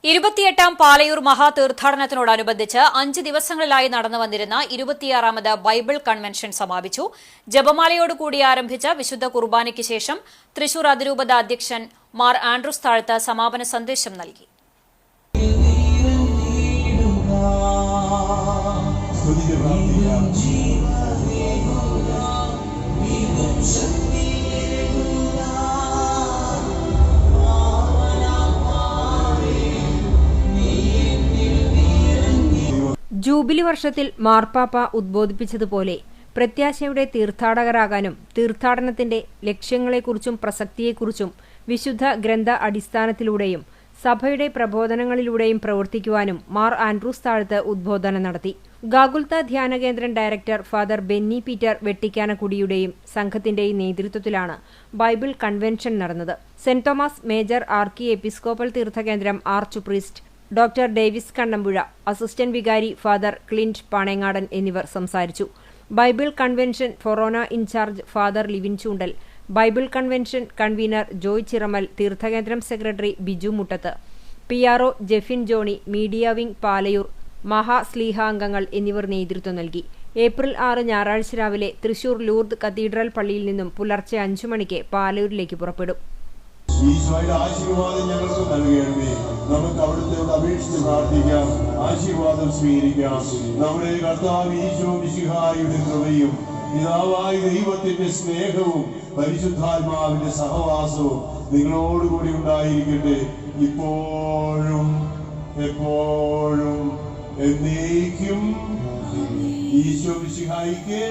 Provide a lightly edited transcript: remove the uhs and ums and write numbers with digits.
28ാം പാലയൂർ മഹാതീർത്ഥാടനത്തോടനുബന്ധിച്ച് 5 ദിവസങ്ങളിലായി നടന്നുവന്നിരുന്ന 26ാമത് Bible convention സമാപിച്ചു. ജപമാലയോടുകൂടി ആരംഭിച്ച വിശുദ്ധ കുർബാനയ്ക്ക് ശേഷം തൃശൂർ അതിരൂപത അധ്യക്ഷൻ മാർ ആൻഡ്രൂസ് താഴത്ത് സമാപന സന്ദേശം നൽകി. ജൂബിലി വർഷത്തിൽ മാർപ്പാപ്പ ഉദ്ബോധിപ്പിച്ചതുപോലെ പ്രത്യാശയുടെ തീർത്ഥാടകരാകാനും തീർത്ഥാടനത്തിന്റെ ലക്ഷ്യങ്ങളെക്കുറിച്ചും പ്രസക്തിയെക്കുറിച്ചും വിശുദ്ധ ഗ്രന്ഥ അടിസ്ഥാനത്തിലൂടെയും സഭയുടെ പ്രബോധനങ്ങളിലൂടെയും പ്രവർത്തിക്കുവാനും മാർ ആൻഡ്രൂസ് താഴത്ത് ഉദ്ബോധനം നടത്തി. ഗാഗുൽത്ത ധ്യാന കേന്ദ്രം ഡയറക്ടർ ഫാദർ ബെന്നി പീറ്റർ വെട്ടിക്കാനക്കുടിയുടെയും സംഘത്തിന്റെയും നേതൃത്വത്തിലാണ് ബൈബിൾ കൺവെൻഷൻ നടന്നത്. Saint Thomas major archiepiscopal തീർത്ഥകേന്ദ്രം arch priest doctor Davis Kannampuzha, assistant വികാരി ഫാദർ ക്ലിന്റ് പാണേങ്ങാടൻ എന്നിവർ സംസാരിച്ചു. ബൈബിൾ കൺവെൻഷൻ ഫൊറോന in charge father Livin Choondal, bible convention convener Joy Chiramal, തീർത്ഥകേന്ദ്രം secretary Biju Muttath, PRO Jefin Johny, media wing Palayoor, മഹാസ്ലീഹ അംഗങ്ങൾ എന്നിവർ നേതൃത്വം നൽകി. ഏപ്രിൽ 6 ഞായറാഴ്ച രാവിലെ തൃശൂർ ലൂർദ് കത്തീഡ്രൽ പള്ളിയിൽ നിന്നും പുലർച്ചെ 5 മണിക്ക് പാലയൂരിലേക്ക് പുറപ്പെടും. ഈശോയുടെ ആശീർവാദം ഞങ്ങൾക്ക് നൽകേണ്ടേ. നമുക്ക് അവിടുത്തെ അപേക്ഷിച്ച് പ്രാർത്ഥിക്കാം, ആശീർവാദം സ്വീകരിക്കാം. നമ്മുടെ കർത്താവ് ഈശോ മിശിഹായുടെ കൃപയും പിതാവായ ദൈവത്തിന്റെ സ്നേഹവും പരിശുദ്ധാത്മാവിന്റെ സഹവാസവും നിങ്ങളോടുകൂടി ഉണ്ടായിരിക്കട്ടെ, ഇപ്പോഴും എപ്പോഴും എന്നേക്കും. ഈശോ മിശിഹായിക്ക്